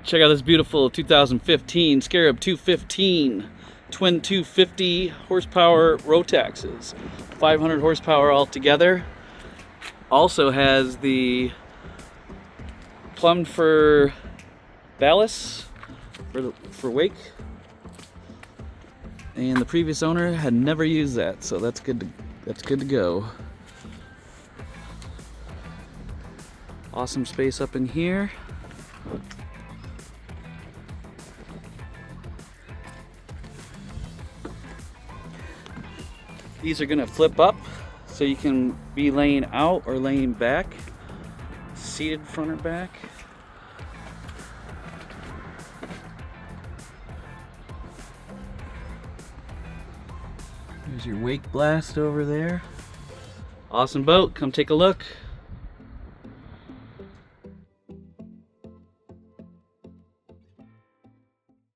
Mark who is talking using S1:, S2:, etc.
S1: Check out this beautiful 2015 Scarab 215 twin 250 horsepower Rotaxes, 500 horsepower altogether. Also has the plumbed for ballast for wake, and the previous owner had never used that, so that's good to go. Awesome space up in here. These are gonna flip up so you can be laying out or laying back, seated front or back. There's your wake blast over there. Awesome boat, come take a look.